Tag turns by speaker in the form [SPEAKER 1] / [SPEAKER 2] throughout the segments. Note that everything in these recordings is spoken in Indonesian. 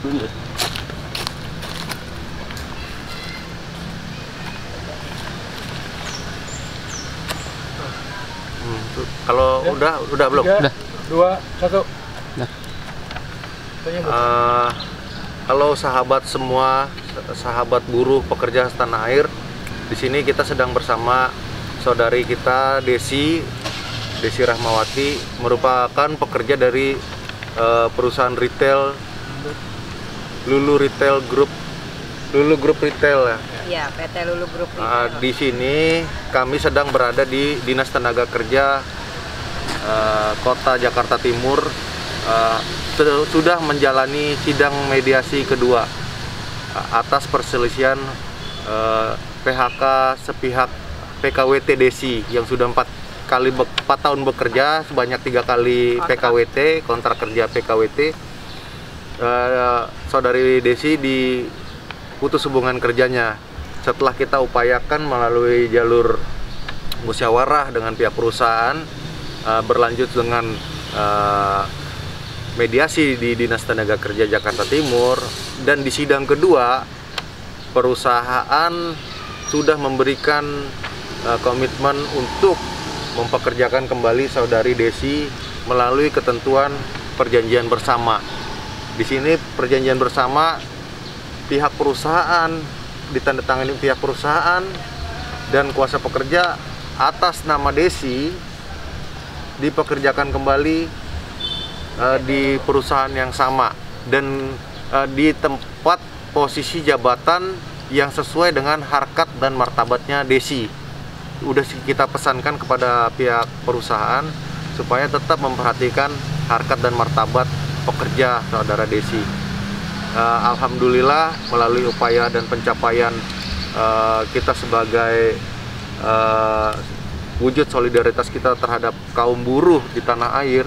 [SPEAKER 1] Kalau ya. Udah belum?
[SPEAKER 2] 3, 2, 1.
[SPEAKER 3] Nah.
[SPEAKER 1] Halo sahabat semua, sahabat buruh pekerja tanah air. Di sini kita sedang bersama saudari kita Desi Rahmawati, merupakan pekerja dari perusahaan retail Lulu Group Retail ya.
[SPEAKER 4] Iya, PT Lulu Group Retail.
[SPEAKER 1] Di sini kami sedang berada di Dinas Tenaga Kerja Kota Jakarta Timur, sudah menjalani sidang mediasi kedua atas perselisihan PHK sepihak PKWT Desi yang sudah 4 tahun bekerja, sebanyak 3 kali PKWT, kontrak kerja PKWT. Saudari Desi diputus hubungan kerjanya setelah kita upayakan melalui jalur musyawarah dengan pihak perusahaan, berlanjut dengan mediasi di Dinas Tenaga Kerja Jakarta Timur, dan di sidang kedua perusahaan sudah memberikan komitmen untuk mempekerjakan kembali saudari Desi melalui ketentuan perjanjian bersama. Di sini perjanjian bersama pihak perusahaan, ditandatangani pihak perusahaan dan kuasa pekerja atas nama Desi dipekerjakan kembali di perusahaan yang sama dan di tempat posisi jabatan yang sesuai dengan harkat dan martabatnya Desi. Udah kita pesankan kepada pihak perusahaan supaya tetap memperhatikan harkat dan martabat pekerja saudara Desi. Alhamdulillah melalui upaya dan pencapaian kita sebagai wujud solidaritas kita terhadap kaum buruh di tanah air,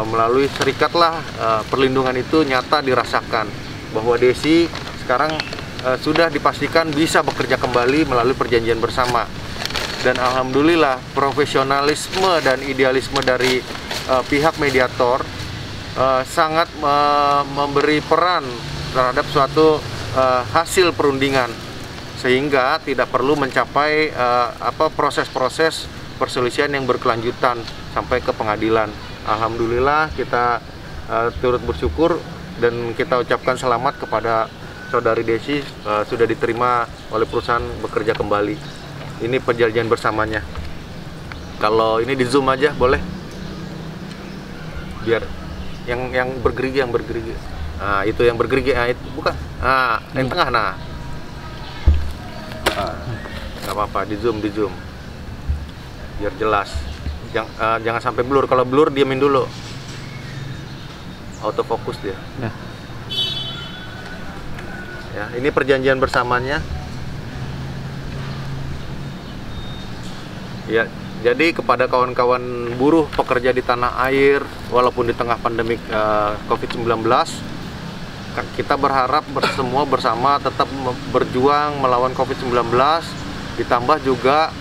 [SPEAKER 1] melalui serikatlah perlindungan itu nyata dirasakan bahwa Desi sekarang sudah dipastikan bisa bekerja kembali melalui perjanjian bersama. Dan alhamdulillah profesionalisme dan idealisme dari pihak mediator sangat memberi peran terhadap suatu hasil perundingan, sehingga tidak perlu mencapai proses-proses perselisihan yang berkelanjutan sampai ke pengadilan. Alhamdulillah kita turut bersyukur dan kita ucapkan selamat kepada saudari Desi, sudah diterima oleh perusahaan bekerja kembali. Ini perjanjian bersamanya. Kalau ini di zoom aja boleh, biar yang bergerigi. Nah, itu yang bergerigi, itu bukan. Nah, yang tengah, nah. Nggak apa-apa, di zoom, biar jelas. Jangan sampai blur. Kalau blur diamin dulu. Autofokus dia. Ya, ini perjanjian bersamanya. Ya, jadi kepada kawan-kawan buruh pekerja di tanah air, walaupun di tengah pandemi COVID-19, kita berharap semua bersama tetap berjuang melawan COVID-19, ditambah juga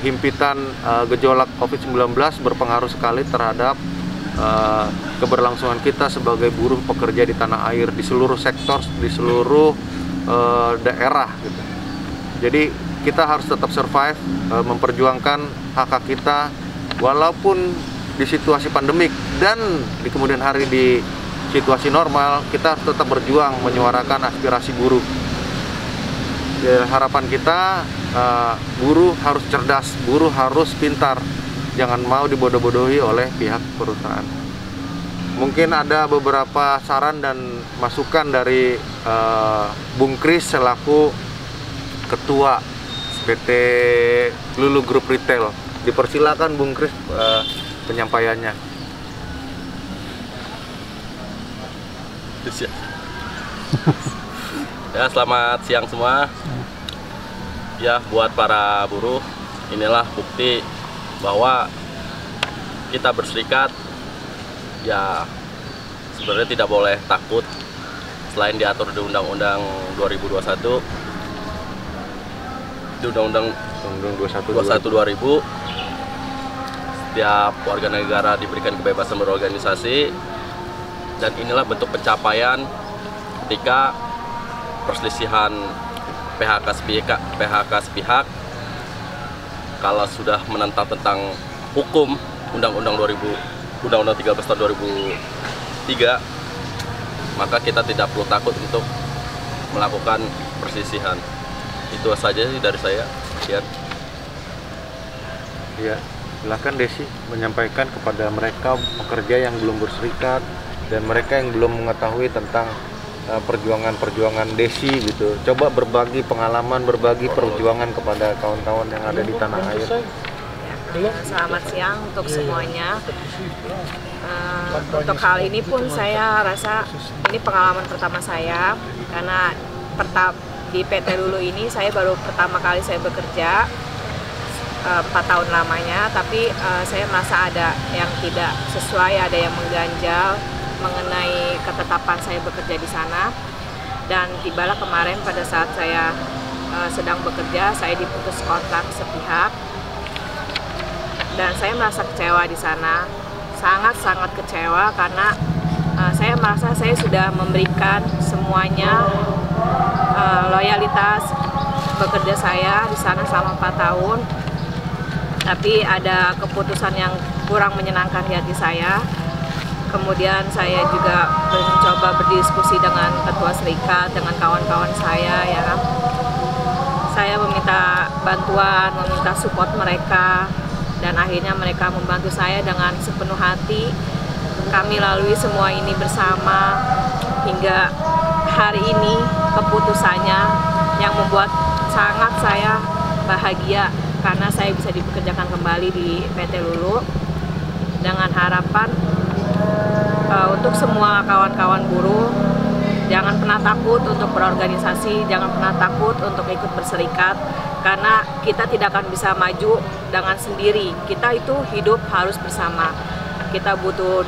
[SPEAKER 1] himpitan gejolak COVID-19 berpengaruh sekali terhadap keberlangsungan kita sebagai buruh pekerja di tanah air, di seluruh sektor, di seluruh daerah gitu. Jadi kita harus tetap survive, memperjuangkan hak-hak kita walaupun di situasi pandemik, dan di kemudian hari di situasi normal kita harus tetap berjuang menyuarakan aspirasi buruh. Ya, harapan kita buruh harus cerdas, buruh harus pintar, jangan mau dibodoh-bodohi oleh pihak perusahaan. Mungkin ada beberapa saran dan masukan dari Bung Kris selaku Ketua PT Lulu Group Retail. Dipersilakan Bung Kris penyampaiannya.
[SPEAKER 5] Ya, selamat siang semua. Ya, buat para buruh, inilah bukti bahwa kita berserikat. Ya, sebenarnya tidak boleh takut. Selain diatur di Undang-Undang 2021, di Undang-Undang 21/2000, setiap warga negara diberikan kebebasan berorganisasi, dan inilah bentuk pencapaian ketika perselisihan PHK sepihak kalau sudah menentang tentang hukum Undang-Undang 13 tahun 2003, maka kita tidak perlu takut untuk melakukan perselisihan. Itu saja sih dari saya. Sekian.
[SPEAKER 1] Ya, silakan Desi menyampaikan kepada mereka pekerja yang belum berserikat dan mereka yang belum mengetahui tentang perjuangan Desi gitu. Coba berbagi pengalaman, berbagi perjuangan kepada kawan-kawan yang ada di tanah air.
[SPEAKER 4] Selamat siang untuk semuanya. Untuk hal ini pun saya rasa ini pengalaman pertama saya, karena di PT Lulu ini saya baru pertama kali saya bekerja 4 tahun lamanya, tapi saya merasa ada yang tidak sesuai, ada yang mengganjal mengenai ketetapan saya bekerja di sana. Dan tibalah kemarin pada saat saya sedang bekerja, saya diputus kontrak sepihak dan saya merasa kecewa di sana, sangat kecewa, karena saya merasa saya sudah memberikan semuanya, loyalitas bekerja saya di sana selama 4 tahun, tapi ada keputusan yang kurang menyenangkan di hati saya. Kemudian saya juga mencoba berdiskusi dengan ketua serikat, dengan kawan-kawan saya, ya kan. Saya meminta bantuan, meminta support mereka, dan akhirnya mereka membantu saya dengan sepenuh hati. Kami lalui semua ini bersama hingga hari ini keputusannya yang membuat sangat saya bahagia, karena saya bisa dipekerjakan kembali di PT Lulu dengan harapan untuk semua kawan-kawan buruh, jangan pernah takut untuk berorganisasi, jangan pernah takut untuk ikut berserikat, karena kita tidak akan bisa maju dengan sendiri. Kita itu hidup harus bersama. Kita butuh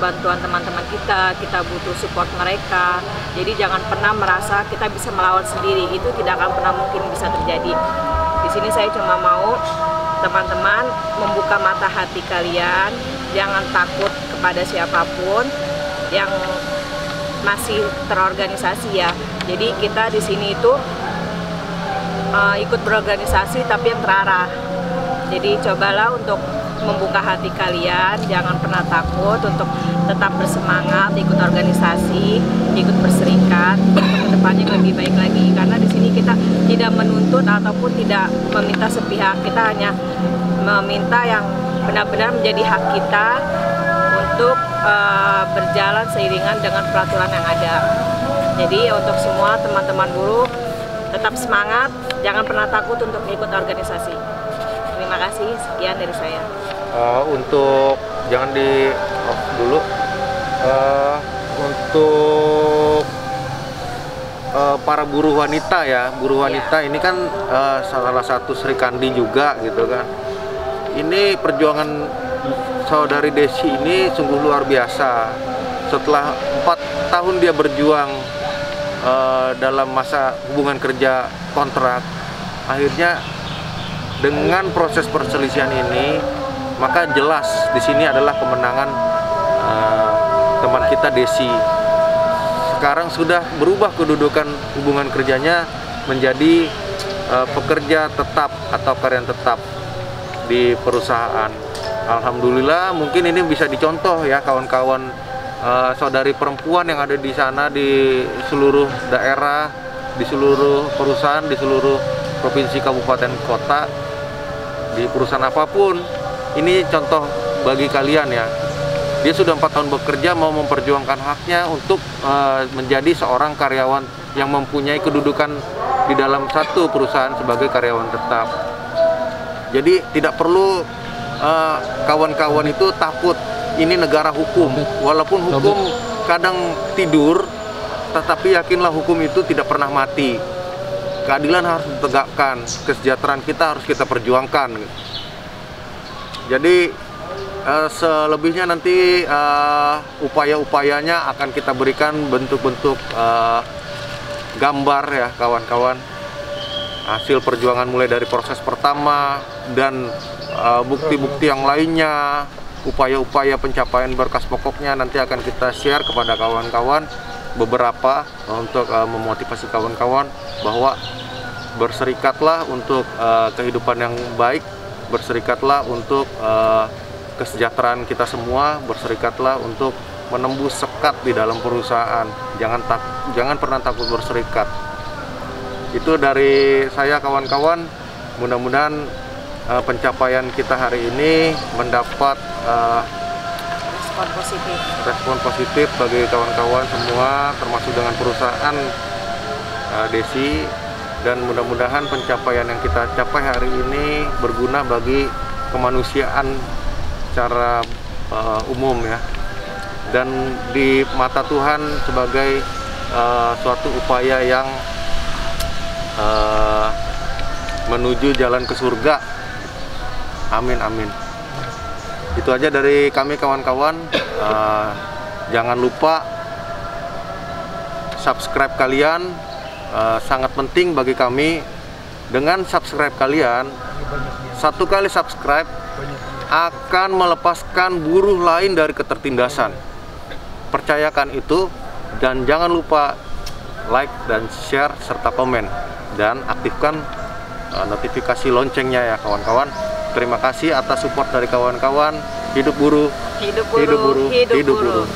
[SPEAKER 4] bantuan teman-teman kita butuh support mereka. Jadi jangan pernah merasa kita bisa melawan sendiri, itu tidak akan pernah mungkin bisa terjadi. Di sini saya cuma mau teman-teman membuka mata hati kalian, jangan takut kepada siapapun yang masih terorganisasi ya. Jadi kita di sini itu ikut berorganisasi tapi yang terarah. Jadi cobalah untuk membuka hati kalian, jangan pernah takut untuk tetap bersemangat, ikut organisasi, ikut berserikat, kedepannya lebih baik lagi. Karena di sini kita tidak menuntut ataupun tidak meminta sepihak, kita hanya meminta yang benar-benar menjadi hak kita untuk berjalan seiringan dengan peraturan yang ada. Jadi untuk semua teman-teman buruh tetap semangat, jangan pernah takut untuk ikut organisasi. Terima kasih, sekian dari saya.
[SPEAKER 1] Untuk jangan di off dulu. Untuk para buruh wanita ya, buruh wanita ini kan salah satu Srikandi juga gitu kan. Ini perjuangan saudari Desi ini sungguh luar biasa. Setelah 4 tahun dia berjuang dalam masa hubungan kerja kontrak, akhirnya dengan proses perselisihan ini, maka jelas di sini adalah kemenangan teman kita Desi. Sekarang sudah berubah kedudukan hubungan kerjanya menjadi pekerja tetap atau karyawan tetap di perusahaan. Alhamdulillah, mungkin ini bisa dicontoh ya kawan-kawan saudari perempuan yang ada di sana, di seluruh daerah, di seluruh perusahaan, di seluruh provinsi, kabupaten, kota, di perusahaan apapun. Ini contoh bagi kalian ya. Dia sudah 4 tahun bekerja, mau memperjuangkan haknya untuk menjadi seorang karyawan yang mempunyai kedudukan di dalam satu perusahaan sebagai karyawan tetap. Jadi tidak perlu kawan-kawan itu takut. Ini negara hukum, walaupun hukum kadang tidur, tetapi yakinlah hukum itu tidak pernah mati. Keadilan harus ditegakkan, kesejahteraan kita harus kita perjuangkan. Jadi selebihnya nanti upaya-upayanya akan kita berikan bentuk-bentuk gambar ya kawan-kawan. Hasil perjuangan mulai dari proses pertama dan bukti-bukti yang lainnya, upaya-upaya pencapaian berkas pokoknya nanti akan kita share kepada kawan-kawan beberapa untuk memotivasi kawan-kawan bahwa berserikatlah untuk kehidupan yang baik, berserikatlah untuk kesejahteraan kita semua, berserikatlah untuk menembus sekat di dalam perusahaan. Jangan pernah takut berserikat. Itu dari saya, kawan-kawan. Mudah-mudahan pencapaian kita hari ini mendapat respon positif bagi kawan-kawan semua, termasuk dengan perusahaan Desi, dan mudah-mudahan pencapaian yang kita capai hari ini berguna bagi kemanusiaan secara umum ya, dan di mata Tuhan sebagai suatu upaya yang menuju jalan ke surga. Amin, amin. Itu aja dari kami, kawan-kawan. Jangan lupa subscribe kalian, sangat penting bagi kami. Dengan subscribe kalian, satu kali subscribe akan melepaskan buruh lain dari ketertindasan. Percayakan itu, dan jangan lupa like dan share serta komen, dan aktifkan notifikasi loncengnya ya, kawan-kawan. Terima kasih atas support dari kawan-kawan. Hidup buruh,
[SPEAKER 4] hidup buruh, hidup buruh.